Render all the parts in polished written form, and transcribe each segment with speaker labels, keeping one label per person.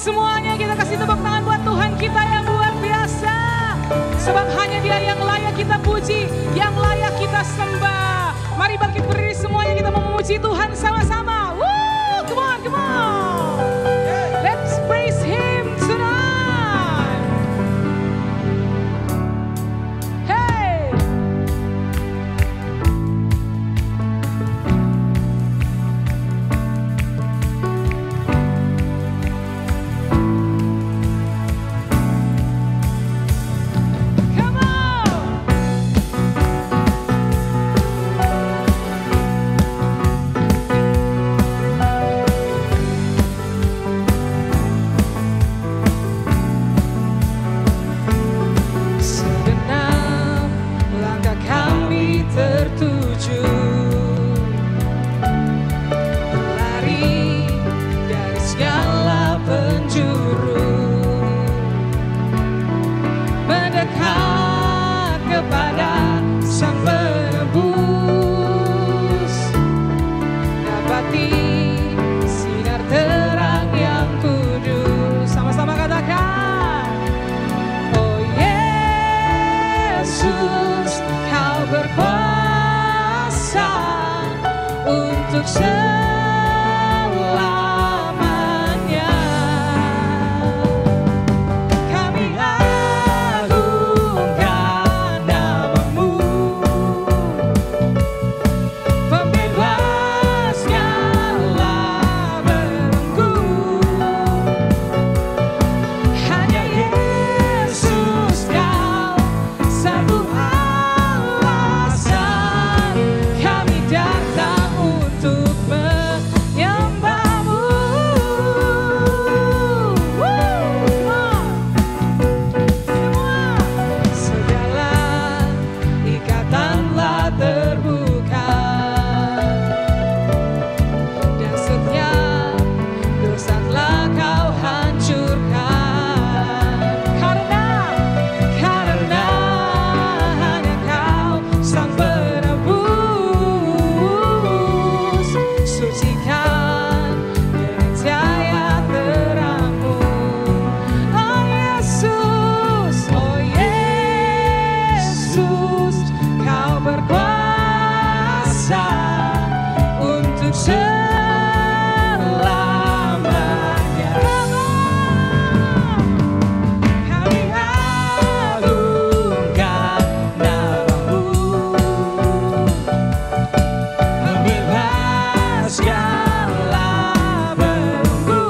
Speaker 1: Semuanya kita kasih tepuk tangan buat Tuhan kita yang luar biasa. Sebab hanya Dia yang layak kita puji, yang layak kita sembah. Mari bangkit berdiri semuanya, kita mau memuji Tuhan sama-sama. Woo, come on, come on. Let's praise Him tonight. Hey. Come on. Segenap langkah kami tertuju, berlari dari segala penjuru, mendekat kepada Sang Penebus, dapati sinar terang yang kudus. Sama-sama katakan, oh Yesus, Kau berkuasa untuk selamanya. Kami agungkan nama-Mu, pembebas segala belenggu. Hanya Yesus, Kau satu alasan kami datang untuk menyembah-Mu. Semua segala ikatan telah terbuka, dan setiap dosa telah Kau hancurkan. Karena hanya Kau Sang Penebus, sucikan dengan cahaya terang-Mu. Oh Yesus, Kau berkuasa untuk selamanya. Kami agungkan nama-Mu, pembebas segala belenggu.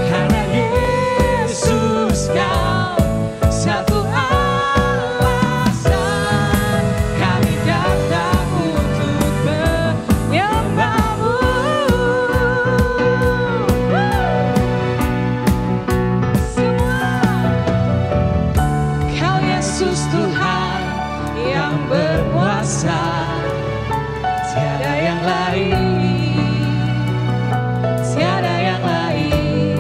Speaker 1: Hanya Yesus, Kau satu alasan kami datang untuk menyembah-Mu. Semua Kau Yesus Tuhan yang berkuasa, tiada yang lain, tiada yang lain.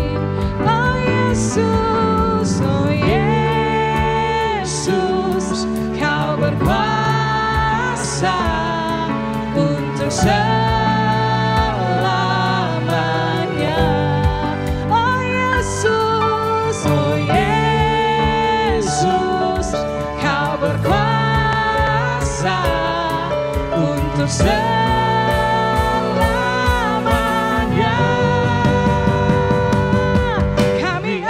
Speaker 1: Oh Yesus, Kau berkuasa untuk selamanya. Oh Yesus, Kau berkuasa untuk selamanya. Kami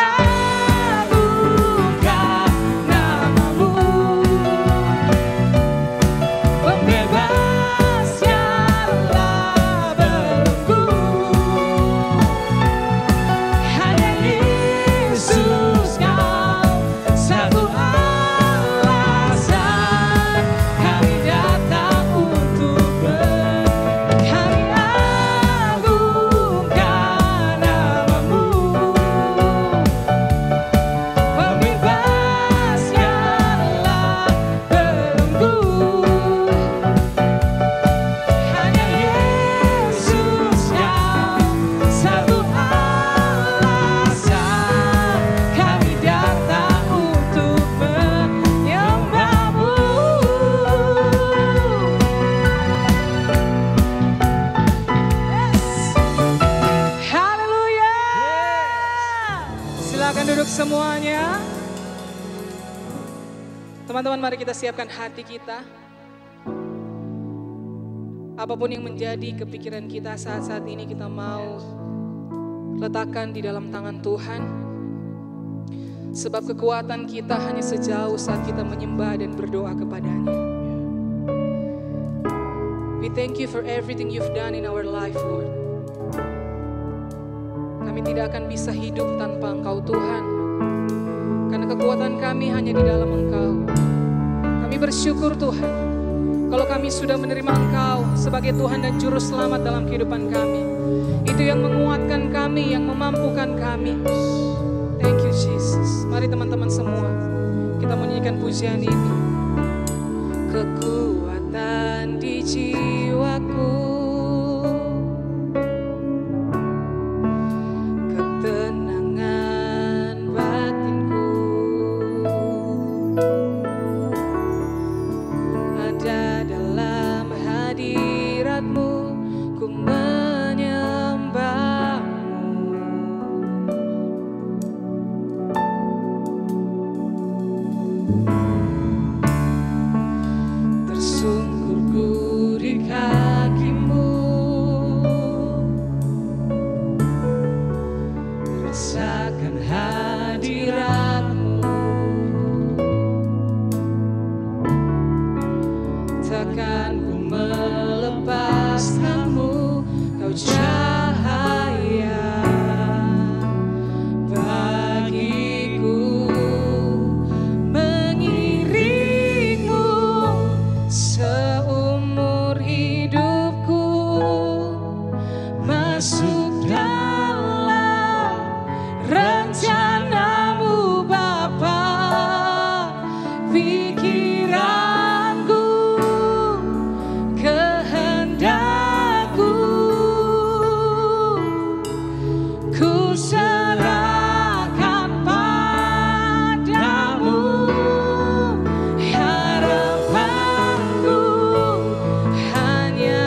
Speaker 1: agungkan nama-Mu, pembebas segala belenggu. Hanya Yesus, Kau satu alasan kami datang untuk semuanya. Teman-teman, mari kita siapkan hati kita. Apapun yang menjadi kepikiran kita saat-saat ini, kita mau letakkan di dalam tangan Tuhan. Sebab kekuatan kita hanya sejauh saat kita menyembah dan berdoa kepadanya. We thank you for everything you've done in our life, Lord. Kami tidak akan bisa hidup tanpa Engkau, Tuhan. Karena kekuatan kami hanya di dalam Engkau. Kami bersyukur, Tuhan, kalau kami sudah menerima Engkau sebagai Tuhan dan Juru Selamat dalam kehidupan kami. Itu yang menguatkan kami, yang memampukan kami. Thank you, Jesus. Mari teman-teman semua, kita menyanyikan pujian ini. Kekuatan di jiwaku, ketenangan batinku, ada dalam hadirat-Mu, ku menyembah-Mu. Tersungkur di kaki-Mu, rasakan hadirat-Mu, takkan ku melepaskan-Mu, Kau cahaya bagiku, mengiring-Mu seumur hidupku, masuk dalam rencana-Mu Bapa. Pikiranku, kehendakku, ku serahkan padamu. Harapanku hanya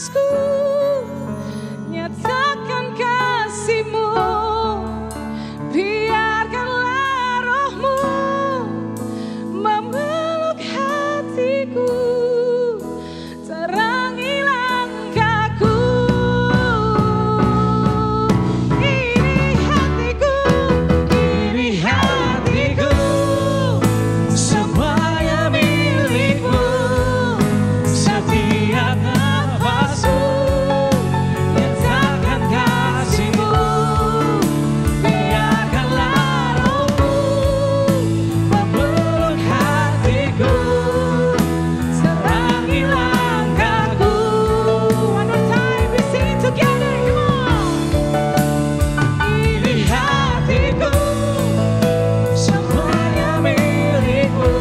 Speaker 1: nafasku, nyatakan kasih-Mu. Biarkanlah Roh-Mu memeluk hatiku, terangi langkahku. Ini hatiku, semuanya milik-Mu. Setiap nafasku, nyatakan kasih-Mu. Biarkanlah Roh-Mu memeluk hatiku, terangi langkahku. One more time, we sing it together, come on. Ini hatiku, semuanya milik-Mu.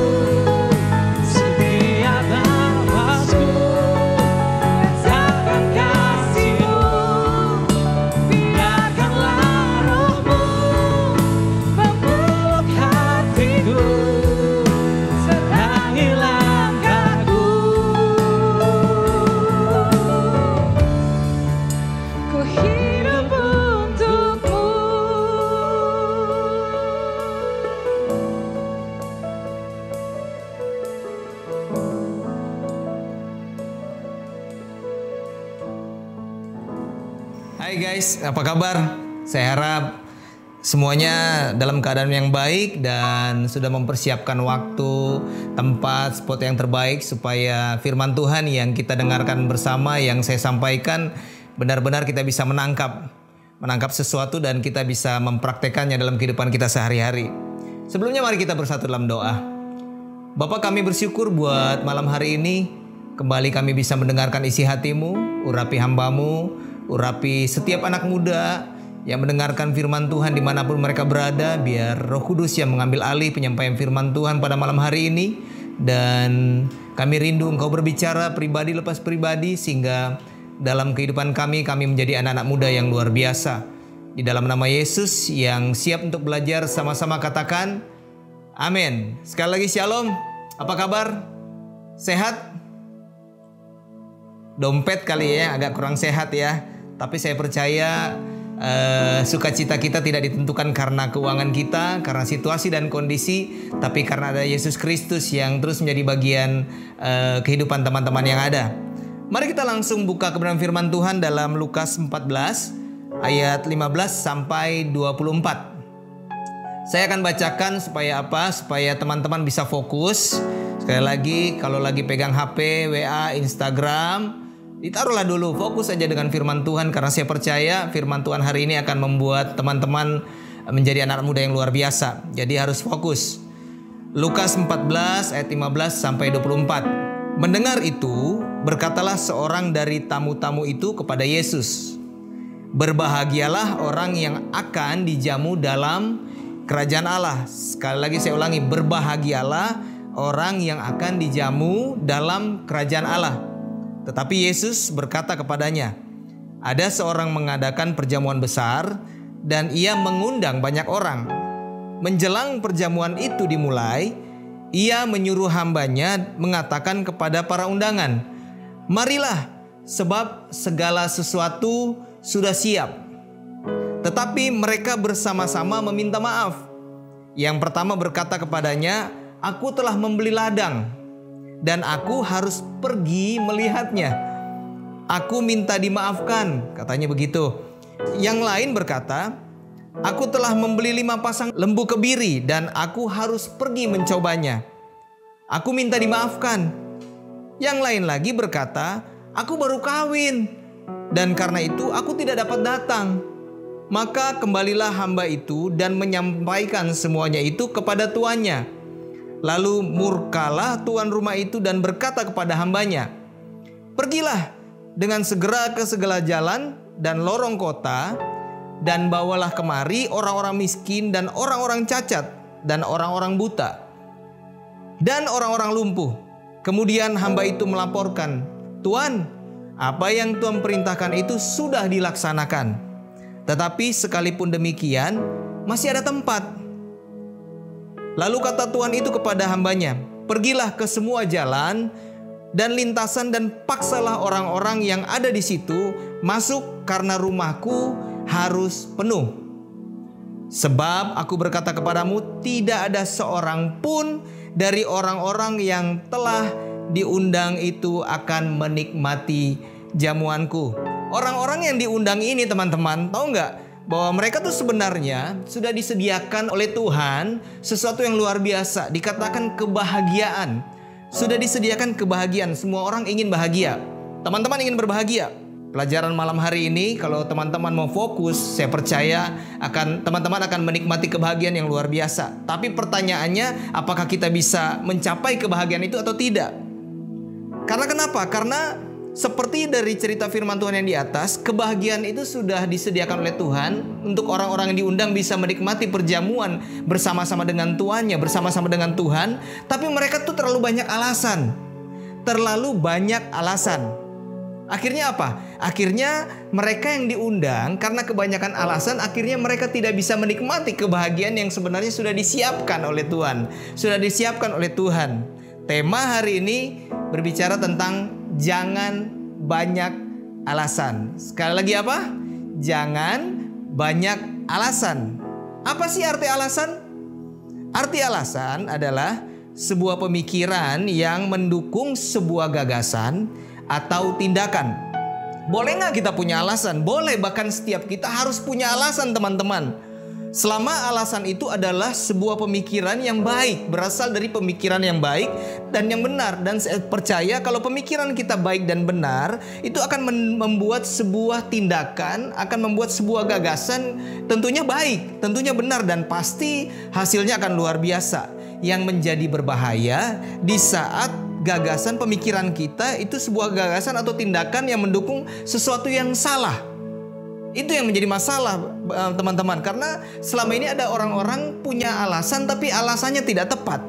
Speaker 1: Setiap nafasku, nyatakan kasih-Mu. Biarkanlah Roh-Mu memeluk hatiku, terangi langkahku. Ku hidup untuk-Mu.
Speaker 2: Hai guys, apa kabar? Saya harap semuanya dalam keadaan yang baik dan sudah mempersiapkan waktu, tempat, spot yang terbaik supaya firman Tuhan yang kita dengarkan bersama, yang saya sampaikan, benar-benar kita bisa menangkap sesuatu dan kita bisa mempraktekannya dalam kehidupan kita sehari-hari. Sebelumnya mari kita bersatu dalam doa. Bapa, kami bersyukur buat malam hari ini. Kembali kami bisa mendengarkan isi hati-Mu, urapi hamba-Mu, urapi setiap anak muda yang mendengarkan firman Tuhan dimanapun mereka berada. Biar Roh Kudus yang mengambil alih penyampaian firman Tuhan pada malam hari ini. Dan kami rindu Engkau berbicara pribadi lepas pribadi, sehingga dalam kehidupan kami menjadi anak-anak muda yang luar biasa. Di dalam nama Yesus yang siap untuk belajar, sama-sama katakan amin. Sekali lagi shalom. Apa kabar? Sehat? Dompet kali ya agak kurang sehat ya. Tapi saya percaya sukacita kita tidak ditentukan karena keuangan kita, karena situasi dan kondisi, tapi karena ada Yesus Kristus yang terus menjadi bagian kehidupan teman-teman yang ada. Mari kita langsung buka kebenaran firman Tuhan dalam Lukas 14 ayat 15 sampai 24. Saya akan bacakan supaya apa? Supaya teman-teman bisa fokus. Sekali lagi, kalau lagi pegang HP, WA, Instagram, ditaruhlah dulu, fokus saja dengan firman Tuhan, karena saya percaya firman Tuhan hari ini akan membuat teman-teman menjadi anak muda yang luar biasa. Jadi harus fokus. Lukas 14 ayat 15 sampai 24. Mendengar itu, berkatalah seorang dari tamu-tamu itu kepada Yesus, "Berbahagialah orang yang akan dijamu dalam kerajaan Allah." Sekali lagi saya ulangi, berbahagialah orang yang akan dijamu dalam kerajaan Allah. Tetapi Yesus berkata kepadanya, "Ada seorang mengadakan perjamuan besar dan ia mengundang banyak orang. Menjelang perjamuan itu dimulai, ia menyuruh hambanya mengatakan kepada para undangan, 'Marilah, sebab segala sesuatu sudah siap.' Tetapi mereka bersama-sama meminta maaf. Yang pertama berkata kepadanya, 'Aku telah membeli ladang dan aku harus pergi melihatnya. Aku minta dimaafkan,' katanya begitu. Yang lain berkata, 'Aku telah membeli 5 pasang lembu kebiri dan aku harus pergi mencobanya. Aku minta dimaafkan.' Yang lain lagi berkata, 'Aku baru kawin dan karena itu aku tidak dapat datang.' Maka kembalilah hamba itu dan menyampaikan semuanya itu kepada tuannya. Lalu murkalah tuan rumah itu dan berkata kepada hambanya, 'Pergilah dengan segera ke segala jalan dan lorong kota, dan bawalah kemari orang-orang miskin dan orang-orang cacat dan orang-orang buta dan orang-orang lumpuh.' Kemudian hamba itu melaporkan, 'Tuan, apa yang Tuhan perintahkan itu sudah dilaksanakan. Tetapi sekalipun demikian, masih ada tempat.' Lalu kata Tuhan itu kepada hambanya, 'Pergilah ke semua jalan dan lintasan dan paksalah orang-orang yang ada di situ masuk karena rumahku harus penuh. Sebab aku berkata kepadamu, tidak ada seorang pun dari orang-orang yang telah diundang itu akan menikmati jamuanku. Orang-orang yang diundang ini teman-teman, tahu nggak? Bahwa mereka tuh sebenarnya sudah disediakan oleh Tuhan sesuatu yang luar biasa. Dikatakan kebahagiaan. Sudah disediakan kebahagiaan. Semua orang ingin bahagia. Teman-teman ingin berbahagia. Pelajaran malam hari ini, kalau teman-teman mau fokus, saya percaya teman-teman akan menikmati kebahagiaan yang luar biasa. Tapi pertanyaannya, apakah kita bisa mencapai kebahagiaan itu atau tidak? Karena kenapa? Karena seperti dari cerita firman Tuhan yang di atas, kebahagiaan itu sudah disediakan oleh Tuhan untuk orang-orang yang diundang bisa menikmati perjamuan bersama-sama dengan tuannya, bersama-sama dengan Tuhan. Tapi mereka tuh terlalu banyak alasan. Terlalu banyak alasan. Akhirnya apa? Akhirnya mereka yang diundang karena kebanyakan alasan, akhirnya mereka tidak bisa menikmati kebahagiaan yang sebenarnya sudah disiapkan oleh Tuhan. Sudah disiapkan oleh Tuhan. Tema hari ini berbicara tentang jangan banyak alasan. Sekali lagi apa? Jangan banyak alasan. Apa sih arti alasan? Arti alasan adalah sebuah pemikiran yang mendukung sebuah gagasan atau tindakan. Boleh nggak kita punya alasan? Boleh, bahkan setiap kita harus punya alasan teman-teman. Selama alasan itu adalah sebuah pemikiran yang baik, berasal dari pemikiran yang baik dan yang benar. Dan saya percaya kalau pemikiran kita baik dan benar, itu akan membuat sebuah tindakan, akan membuat sebuah gagasan tentunya baik, tentunya benar, dan pasti hasilnya akan luar biasa. Yang menjadi berbahaya di saat gagasan pemikiran kita itu sebuah gagasan atau tindakan yang mendukung sesuatu yang salah. Itu yang menjadi masalah teman-teman. Karena selama ini ada orang-orang punya alasan tapi alasannya tidak tepat.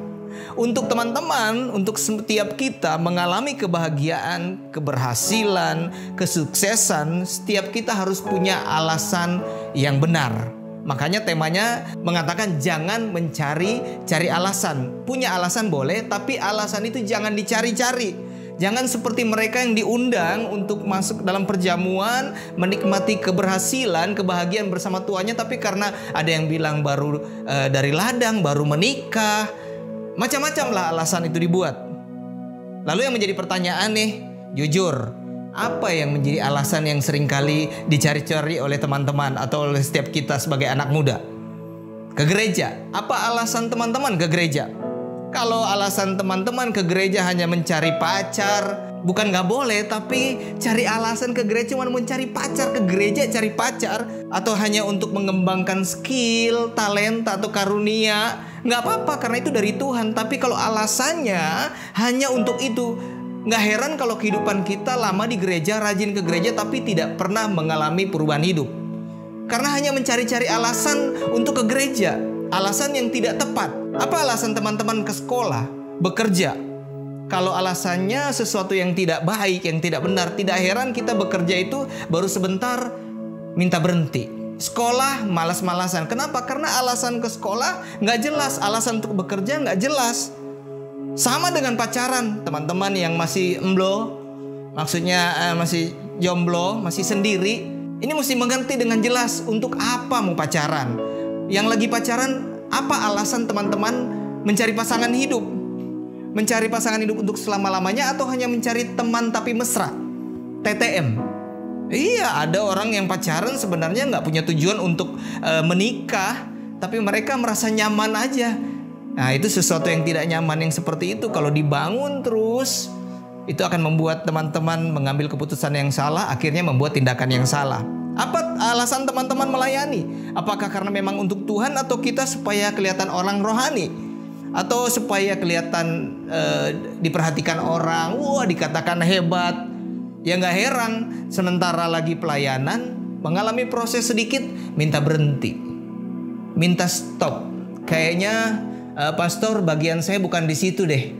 Speaker 2: Untuk teman-teman, untuk setiap kita mengalami kebahagiaan, keberhasilan, kesuksesan, setiap kita harus punya alasan yang benar. Makanya temanya mengatakan jangan mencari alasan. Punya alasan boleh, tapi alasan itu jangan dicari-cari. Jangan seperti mereka yang diundang untuk masuk dalam perjamuan, menikmati keberhasilan, kebahagiaan bersama tuannya, tapi karena ada yang bilang baru dari ladang, baru menikah, macam-macam lah alasan itu dibuat. Lalu yang menjadi pertanyaan nih, jujur, apa yang menjadi alasan yang seringkali dicari-cari oleh teman-teman atau oleh setiap kita sebagai anak muda? Ke gereja. Apa alasan teman-teman ke gereja? Kalau alasan teman-teman ke gereja hanya mencari pacar, bukan gak boleh, tapi cari alasan ke gereja cuma mencari pacar, ke gereja cari pacar, atau hanya untuk mengembangkan skill, talenta, atau karunia, gak apa-apa karena itu dari Tuhan. Tapi kalau alasannya hanya untuk itu, gak heran kalau kehidupan kita lama di gereja, rajin ke gereja, tapi tidak pernah mengalami perubahan hidup. Karena hanya mencari-cari alasan untuk ke gereja, alasan yang tidak tepat. Apa alasan teman-teman ke sekolah, bekerja? Kalau alasannya sesuatu yang tidak baik, yang tidak benar, tidak heran kita bekerja itu baru sebentar minta berhenti. Sekolah malas-malasan. Kenapa? Karena alasan ke sekolah nggak jelas, alasan untuk bekerja nggak jelas. Sama dengan pacaran, teman-teman yang masih emblo, maksudnya masih jomblo, masih sendiri, ini mesti mengerti dengan jelas untuk apa mau pacaran. Yang lagi pacaran, apa alasan teman-teman mencari pasangan hidup? Mencari pasangan hidup untuk selama-lamanya atau hanya mencari teman tapi mesra? TTM. Iya, ada orang yang pacaran sebenarnya nggak punya tujuan untuk menikah, tapi mereka merasa nyaman aja. Nah, itu sesuatu yang tidak nyaman yang seperti itu. Kalau dibangun terus, itu akan membuat teman-teman mengambil keputusan yang salah, akhirnya membuat tindakan yang salah. Apa alasan teman-teman melayani? Apakah karena memang untuk Tuhan atau kita supaya kelihatan orang rohani? Atau supaya kelihatan diperhatikan orang, wah dikatakan hebat. Ya gak heran, sementara lagi pelayanan, mengalami proses sedikit, minta berhenti. Minta stop. Kayaknya pastor bagian saya bukan di situ deh.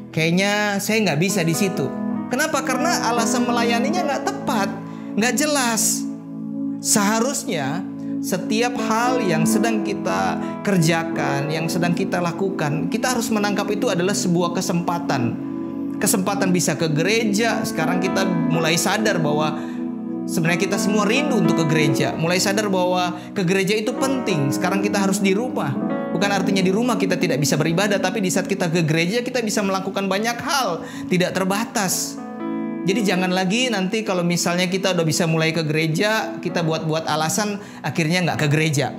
Speaker 2: Kayaknya saya gak bisa di situ. Kenapa? Karena alasan melayaninya gak tepat, gak jelas. Seharusnya setiap hal yang sedang kita kerjakan, yang sedang kita lakukan, kita harus menangkap itu adalah sebuah kesempatan. kesempatan bisa ke gereja. Sekarang kita mulai sadar bahwa sebenarnya kita semua rindu untuk ke gereja. Mulai sadar bahwa ke gereja itu penting. Sekarang kita harus di rumah. Bukan artinya di rumah kita tidak bisa beribadah, tapi di saat kita ke gereja kita bisa melakukan banyak hal, tidak terbatas. Jadi jangan lagi nanti kalau misalnya kita udah bisa mulai ke gereja, kita buat-buat alasan akhirnya nggak ke gereja.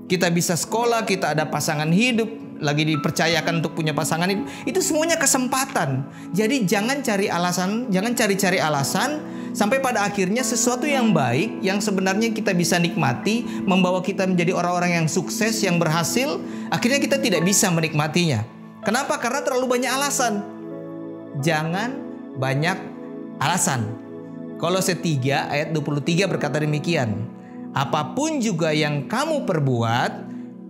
Speaker 2: Kita bisa sekolah, kita ada pasangan hidup, lagi dipercayakan untuk punya pasangan hidup. Itu semuanya kesempatan. Jadi jangan cari alasan, jangan cari-cari alasan sampai pada akhirnya sesuatu yang baik yang sebenarnya kita bisa nikmati, membawa kita menjadi orang-orang yang sukses, yang berhasil, akhirnya kita tidak bisa menikmatinya. Kenapa? Karena terlalu banyak alasan. Jangan banyak alasan. Kolose 3 ayat 23 berkata demikian. Apapun juga yang kamu perbuat,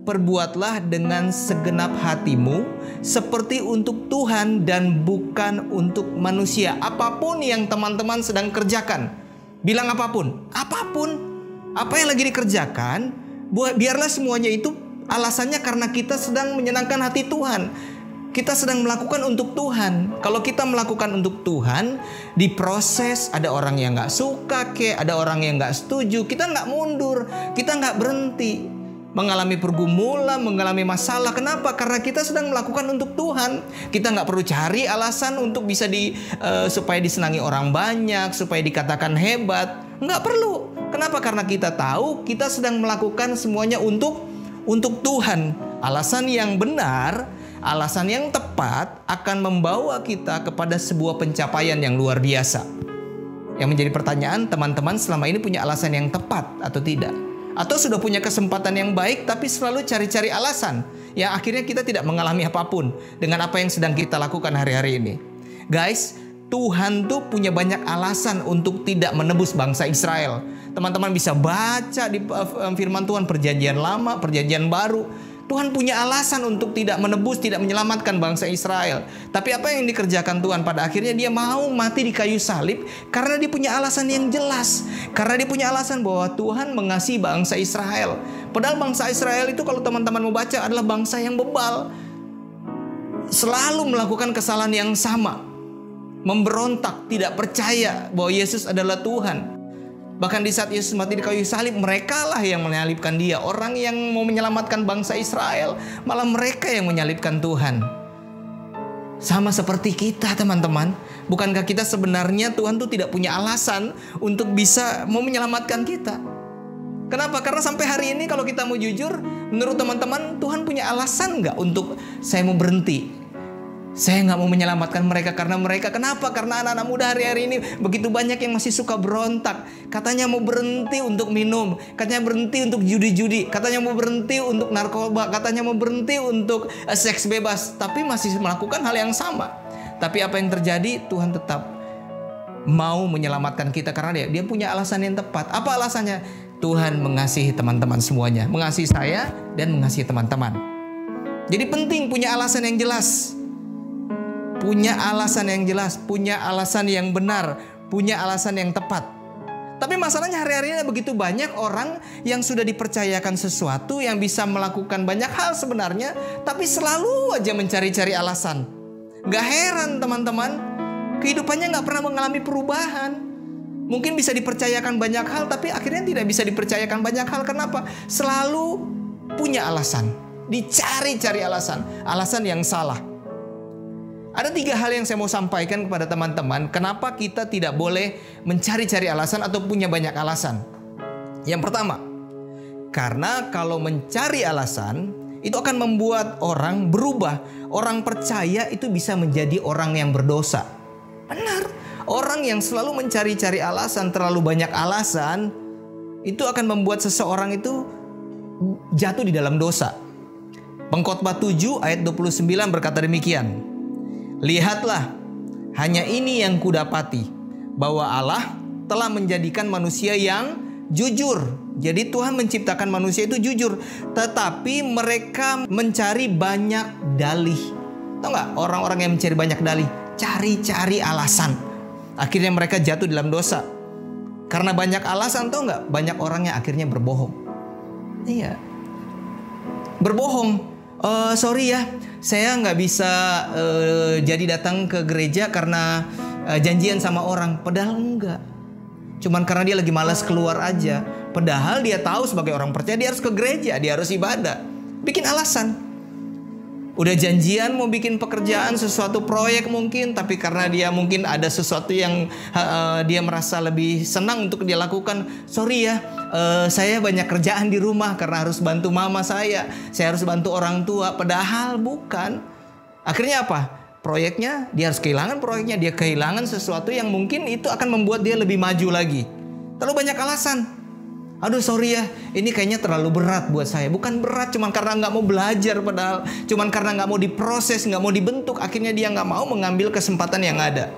Speaker 2: perbuatlah dengan segenap hatimu seperti untuk Tuhan dan bukan untuk manusia. Apapun yang teman-teman sedang kerjakan, bilang apapun. Apa yang lagi dikerjakan, biarlah semuanya itu alasannya karena kita sedang menyenangkan hati Tuhan. Kita sedang melakukan untuk Tuhan. Kalau kita melakukan untuk Tuhan, diproses, ada orang yang gak suka, ada orang yang gak setuju, kita gak mundur, kita gak berhenti. Mengalami pergumulan, mengalami masalah. Kenapa? Karena kita sedang melakukan untuk Tuhan. Kita nggak perlu cari alasan untuk bisa supaya disenangi orang banyak, supaya dikatakan hebat. Nggak perlu. Kenapa? Karena kita tahu kita sedang melakukan semuanya untuk Tuhan. Alasan yang benar, alasan yang tepat akan membawa kita kepada sebuah pencapaian yang luar biasa. Yang menjadi pertanyaan, teman-teman selama ini punya alasan yang tepat atau tidak? Atau sudah punya kesempatan yang baik tapi selalu cari-cari alasan yang akhirnya kita tidak mengalami apapun dengan apa yang sedang kita lakukan hari-hari ini. Guys, Tuhan tuh punya banyak alasan untuk tidak menebus bangsa Israel. Teman-teman bisa baca di firman Tuhan Perjanjian Lama, Perjanjian Baru. Tuhan punya alasan untuk tidak menebus, tidak menyelamatkan bangsa Israel. Tapi apa yang dikerjakan Tuhan? Pada akhirnya dia mau mati di kayu salib karena dia punya alasan yang jelas. Karena dia punya alasan bahwa Tuhan mengasihi bangsa Israel. Padahal bangsa Israel itu kalau teman-teman mau baca adalah bangsa yang bebal. Selalu melakukan kesalahan yang sama. Memberontak, tidak percaya bahwa Yesus adalah Tuhan. Bahkan di saat Yesus mati di kayu salib, mereka lah yang menyalibkan dia. Orang yang mau menyelamatkan bangsa Israel, malah mereka yang menyalibkan Tuhan. Sama seperti kita, teman-teman. Bukankah kita sebenarnya Tuhan tuh tidak punya alasan untuk bisa mau menyelamatkan kita? Kenapa? Karena sampai hari ini kalau kita mau jujur, menurut teman-teman, Tuhan punya alasan nggak untuk saya mau berhenti? Saya nggak mau menyelamatkan mereka karena mereka. Kenapa? Karena anak-anak muda hari-hari ini begitu banyak yang masih suka berontak. Katanya mau berhenti untuk minum. Katanya berhenti untuk judi-judi. Katanya mau berhenti untuk narkoba. Katanya mau berhenti untuk seks bebas. Tapi masih melakukan hal yang sama. Tapi apa yang terjadi? Tuhan tetap mau menyelamatkan kita karena dia punya alasan yang tepat. Apa alasannya? Tuhan mengasihi teman-teman semuanya. Mengasihi saya dan mengasihi teman-teman. Jadi penting punya alasan yang jelas. Punya alasan yang jelas, punya alasan yang benar, punya alasan yang tepat. Tapi masalahnya hari-hari ini begitu banyak orang yang sudah dipercayakan sesuatu yang bisa melakukan banyak hal sebenarnya, tapi selalu aja mencari-cari alasan. Gak heran teman-teman, kehidupannya gak pernah mengalami perubahan. Mungkin bisa dipercayakan banyak hal, tapi akhirnya tidak bisa dipercayakan banyak hal. Kenapa? Selalu punya alasan, dicari-cari alasan, alasan yang salah. Ada 3 hal yang saya mau sampaikan kepada teman-teman. Kenapa kita tidak boleh mencari-cari alasan atau punya banyak alasan? Yang pertama, karena kalau mencari alasan, itu akan membuat orang berubah. Orang percaya itu bisa menjadi orang yang berdosa. Benar. Orang yang selalu mencari-cari alasan, terlalu banyak alasan, itu akan membuat seseorang itu jatuh di dalam dosa. Pengkhotbah 7 ayat 29 berkata demikian. Lihatlah, hanya ini yang kudapati, bahwa Allah telah menjadikan manusia yang jujur. Jadi Tuhan menciptakan manusia itu jujur, tetapi mereka mencari banyak dalih. Tahu nggak? Orang-orang yang mencari banyak dalih, cari-cari alasan. Akhirnya mereka jatuh dalam dosa. Karena banyak alasan, tahu nggak? Banyak orang yang akhirnya berbohong. Iya, berbohong. Sorry ya, saya nggak bisa jadi datang ke gereja karena janjian sama orang. Padahal enggak. Cuman karena dia lagi malas keluar aja. Padahal dia tahu sebagai orang percaya dia harus ke gereja, dia harus ibadah. Bikin alasan. Udah janjian mau bikin pekerjaan, sesuatu proyek mungkin, tapi karena dia mungkin ada sesuatu yang dia merasa lebih senang untuk dia lakukan. Sorry ya, saya banyak kerjaan di rumah karena harus bantu mama saya harus bantu orang tua. Padahal bukan. Akhirnya apa? Proyeknya, dia harus kehilangan proyeknya, dia kehilangan sesuatu yang mungkin itu akan membuat dia lebih maju lagi. Terlalu banyak alasan. Aduh sorry ya, ini kayaknya terlalu berat buat saya. Bukan berat, cuman karena nggak mau belajar padahal. Cuman karena nggak mau diproses, nggak mau dibentuk. Akhirnya dia nggak mau mengambil kesempatan yang ada.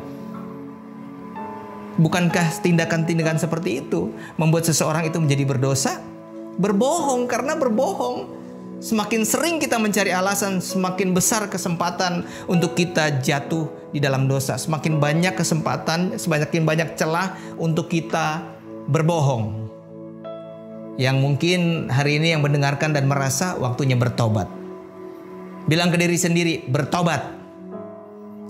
Speaker 2: Bukankah tindakan-tindakan seperti itu membuat seseorang itu menjadi berdosa? Berbohong, karena berbohong. Semakin sering kita mencari alasan, semakin besar kesempatan untuk kita jatuh di dalam dosa. Semakin banyak kesempatan, semakin banyak celah untuk kita berbohong. Yang mungkin hari ini yang mendengarkan dan merasa waktunya bertobat. Bilang ke diri sendiri, bertobat.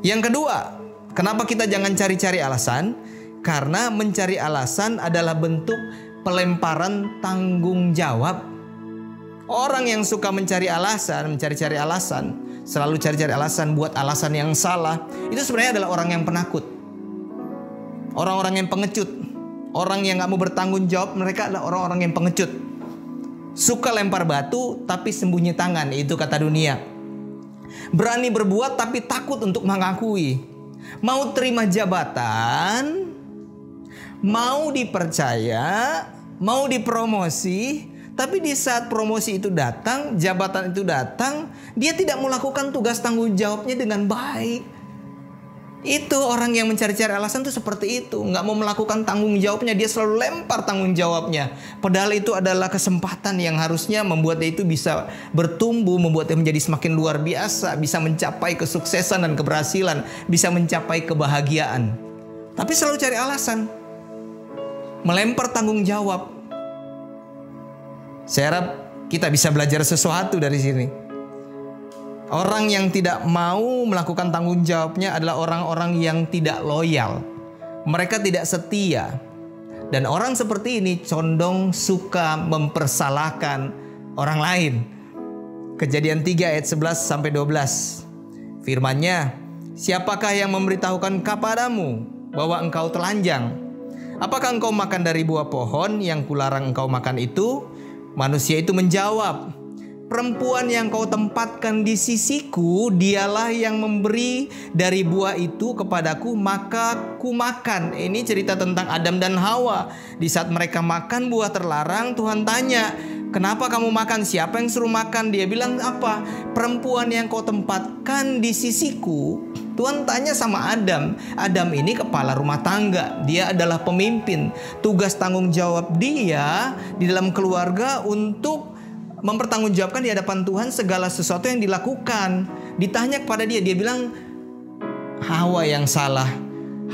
Speaker 2: Yang kedua, kenapa kita jangan cari-cari alasan? Karena mencari alasan adalah bentuk pelemparan tanggung jawab. Orang yang suka mencari alasan, mencari-cari alasan, selalu cari-cari alasan, buat alasan yang salah, itu sebenarnya adalah orang yang penakut. Orang-orang yang pengecut. Orang yang gak mau bertanggung jawab, mereka adalah orang-orang yang pengecut. Suka lempar batu tapi sembunyi tangan, itu kata dunia. Berani berbuat tapi takut untuk mengakui. Mau terima jabatan, mau dipercaya, mau dipromosi, tapi di saat promosi itu datang, jabatan itu datang, dia tidak melakukan tugas tanggung jawabnya dengan baik. Itu orang yang mencari-cari alasan tuh seperti itu. Nggak mau melakukan tanggung jawabnya, dia selalu lempar tanggung jawabnya. Padahal itu adalah kesempatan yang harusnya membuat dia itu bisa bertumbuh, membuat dia menjadi semakin luar biasa, bisa mencapai kesuksesan dan keberhasilan, bisa mencapai kebahagiaan. Tapi selalu cari alasan, melempar tanggung jawab. Saya harap kita bisa belajar sesuatu dari sini. Orang yang tidak mau melakukan tanggung jawabnya adalah orang-orang yang tidak loyal. Mereka tidak setia. Dan orang seperti ini condong suka mempersalahkan orang lain. Kejadian 3 ayat 11 sampai 12. Firman-Nya, siapakah yang memberitahukan kepadamu bahwa engkau telanjang? Apakah engkau makan dari buah pohon yang kularang engkau makan itu? Manusia itu menjawab, perempuan yang kau tempatkan di sisiku, dialah yang memberi dari buah itu kepadaku, maka ku makan. Ini cerita tentang Adam dan Hawa. Di saat mereka makan buah terlarang, Tuhan tanya, kenapa kamu makan? Siapa yang suruh makan? Dia bilang apa? Perempuan yang kau tempatkan di sisiku. Tuhan tanya sama Adam. Adam ini kepala rumah tangga. Dia adalah pemimpin. Tugas tanggung jawab dia di dalam keluarga untuk mempertanggungjawabkan di hadapan Tuhan segala sesuatu yang dilakukan. Ditanya kepada dia, dia bilang Hawa yang salah.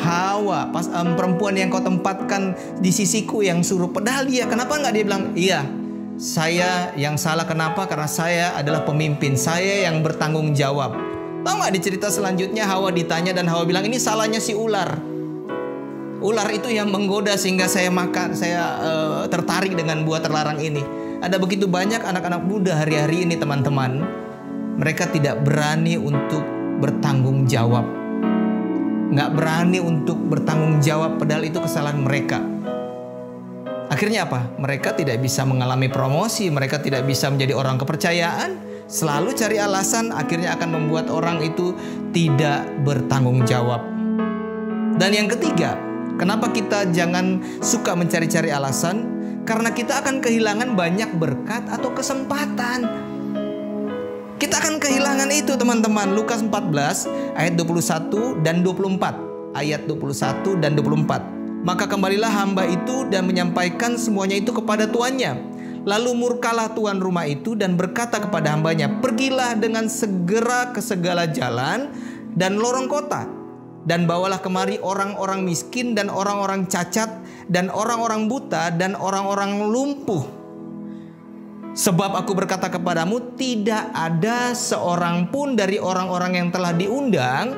Speaker 2: Hawa, perempuan yang kau tempatkan di sisiku yang suruh. Padahal dia, kenapa nggak dia bilang, iya saya yang salah. Kenapa? Karena saya adalah pemimpin, saya yang bertanggung jawab. Tahu nggak di cerita selanjutnya Hawa ditanya dan Hawa bilang ini salahnya si ular. Ular itu yang menggoda sehingga saya tertarik dengan buah terlarang ini. Ada begitu banyak anak-anak muda hari-hari ini teman-teman. Mereka tidak berani untuk bertanggung jawab. Nggak berani untuk bertanggung jawab padahal itu kesalahan mereka. Akhirnya apa? Mereka tidak bisa mengalami promosi. Mereka tidak bisa menjadi orang kepercayaan. Selalu cari alasan, akhirnya akan membuat orang itu tidak bertanggung jawab. Dan yang ketiga, kenapa kita jangan suka mencari-cari alasan? Karena kita akan kehilangan banyak berkat atau kesempatan. Kita akan kehilangan itu teman-teman. Lukas 14 ayat 21 dan 24. Ayat 21 dan 24. Maka kembalilah hamba itu dan menyampaikan semuanya itu kepada tuannya. Lalu murkalah tuan rumah itu dan berkata kepada hambanya, pergilah dengan segera ke segala jalan dan lorong kota, dan bawalah kemari orang-orang miskin dan orang-orang cacat dan orang-orang buta dan orang-orang lumpuh. Sebab aku berkata kepadamu, tidak ada seorang pun dari orang-orang yang telah diundang,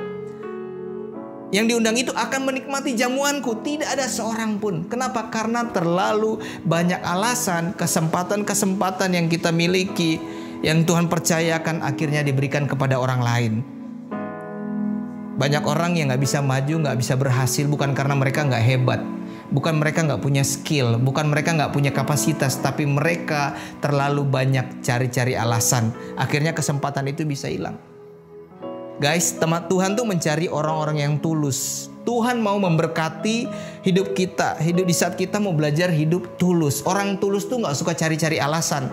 Speaker 2: yang diundang itu akan menikmati jamuanku. Tidak ada seorang pun. Kenapa? Karena terlalu banyak alasan, kesempatan-kesempatan yang kita miliki, yang Tuhan percayakan akhirnya diberikan kepada orang lain. Banyak orang yang gak bisa maju, gak bisa berhasil, bukan karena mereka gak hebat, bukan mereka gak punya skill, bukan mereka gak punya kapasitas, tapi mereka terlalu banyak cari-cari alasan. Akhirnya kesempatan itu bisa hilang. Guys, Tuhan tuh mencari orang-orang yang tulus. Tuhan mau memberkati hidup kita, hidup di saat kita mau belajar hidup tulus. Orang tulus tuh gak suka cari-cari alasan.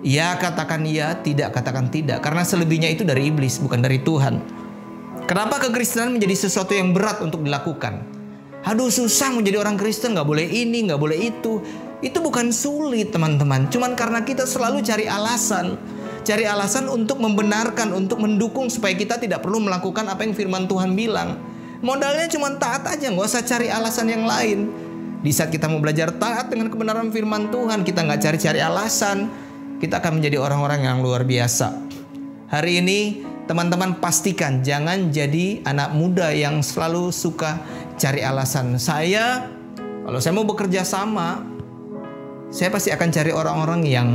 Speaker 2: Ya katakan ya, tidak katakan tidak. Karena selebihnya itu dari iblis, bukan dari Tuhan. Kenapa kekristenan menjadi sesuatu yang berat untuk dilakukan? Aduh, susah menjadi orang Kristen, gak boleh ini, gak boleh itu. Itu bukan sulit, teman-teman. Cuman karena kita selalu cari alasan. Cari alasan untuk membenarkan, untuk mendukung supaya kita tidak perlu melakukan apa yang firman Tuhan bilang. Modalnya cuma taat aja, gak usah cari alasan yang lain. Di saat kita mau belajar taat dengan kebenaran firman Tuhan, kita gak cari-cari alasan, kita akan menjadi orang-orang yang luar biasa. Hari ini teman-teman pastikan jangan jadi anak muda yang selalu suka cari alasan. Kalau saya mau bekerja sama, saya pasti akan cari orang-orang yang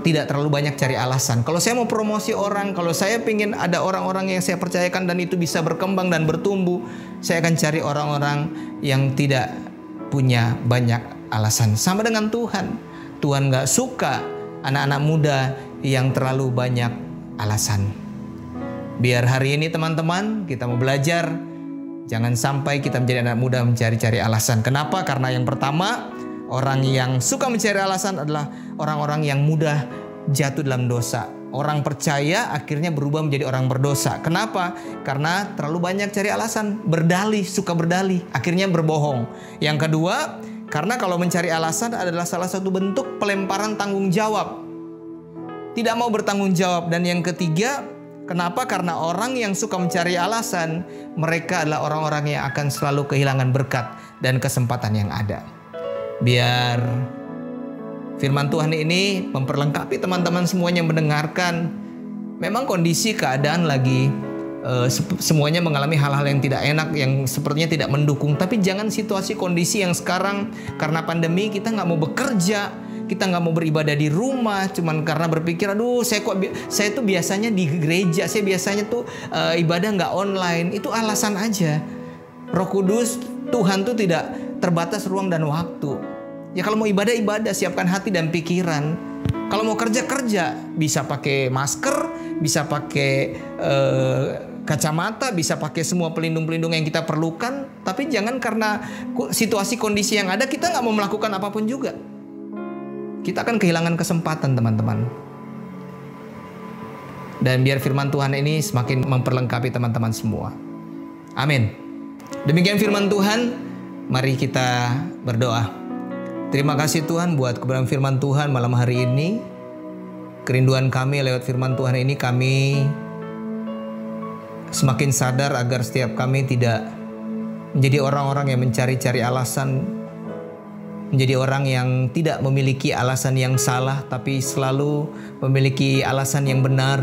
Speaker 2: tidak terlalu banyak cari alasan. Kalau saya mau promosi orang, kalau saya ingin ada orang-orang yang saya percayakan dan itu bisa berkembang dan bertumbuh, saya akan cari orang-orang yang tidak punya banyak alasan. Sama dengan Tuhan. Tuhan gak suka anak-anak muda yang terlalu banyak alasan. Biar hari ini teman-teman kita mau belajar, jangan sampai kita menjadi anak muda mencari-cari alasan. Kenapa? Karena yang pertama, orang yang suka mencari alasan adalah orang-orang yang mudah jatuh dalam dosa. Orang percaya akhirnya berubah menjadi orang berdosa. Kenapa? Karena terlalu banyak cari alasan, berdalih, suka berdalih, akhirnya berbohong. Yang kedua, karena kalau mencari alasan adalah salah satu bentuk pelemparan tanggung jawab. Tidak mau bertanggung jawab. Dan yang ketiga, kenapa? Karena orang yang suka mencari alasan, mereka adalah orang-orang yang akan selalu kehilangan berkat dan kesempatan yang ada. Biar firman Tuhan ini memperlengkapi teman-teman semuanya yang mendengarkan. Memang kondisi keadaan lagi semuanya mengalami hal-hal yang tidak enak, yang sepertinya tidak mendukung. Tapi jangan situasi kondisi yang sekarang karena pandemi kita nggak mau bekerja, kita nggak mau beribadah di rumah, cuman karena berpikir, aduh saya tuh biasanya di gereja, saya biasanya tuh ibadah nggak online. Itu alasan aja. Roh Kudus, Tuhan tuh tidak terbatas ruang dan waktu. Ya kalau mau ibadah, siapkan hati dan pikiran. Kalau mau kerja, bisa pakai masker, bisa pakai kacamata, bisa pakai semua pelindung-pelindung yang kita perlukan. Tapi jangan karena situasi kondisi yang ada kita nggak mau melakukan apapun juga. Kita akan kehilangan kesempatan, teman-teman. Dan biar firman Tuhan ini semakin memperlengkapi teman-teman semua. Amin. Demikian firman Tuhan. Mari kita berdoa. Terima kasih Tuhan buat kebenaran firman Tuhan malam hari ini. Kerinduan kami lewat firman Tuhan ini, kami semakin sadar agar setiap kami tidak menjadi orang-orang yang mencari-cari alasan, menjadi orang yang tidak memiliki alasan yang salah, tapi selalu memiliki alasan yang benar.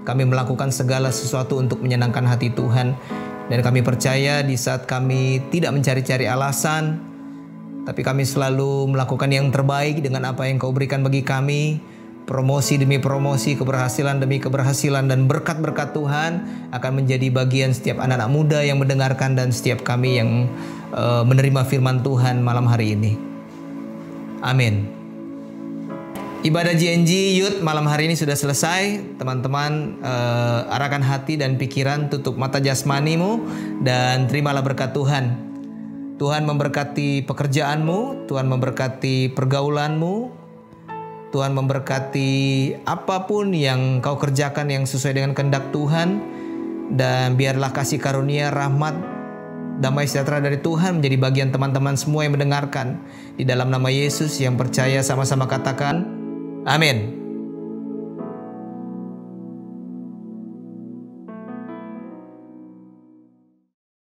Speaker 2: Kami melakukan segala sesuatu untuk menyenangkan hati Tuhan. Dan kami percaya di saat kami tidak mencari-cari alasan, tapi kami selalu melakukan yang terbaik dengan apa yang Kau berikan bagi kami. Promosi demi promosi, keberhasilan demi keberhasilan, dan berkat-berkat Tuhan akan menjadi bagian setiap anak-anak muda yang mendengarkan dan setiap kami yang menerima firman Tuhan malam hari ini. Amin. Ibadah GNG Youth malam hari ini sudah selesai. Teman-teman, arahkan hati dan pikiran, tutup mata jasmanimu, dan terimalah berkat Tuhan. Tuhan memberkati pekerjaanmu, Tuhan memberkati pergaulanmu, Tuhan memberkati apapun yang kau kerjakan yang sesuai dengan kehendak Tuhan. Dan biarlah kasih karunia, rahmat, damai sejahtera dari Tuhan menjadi bagian teman-teman semua yang mendengarkan. Di dalam nama Yesus yang percaya sama-sama katakan, amin.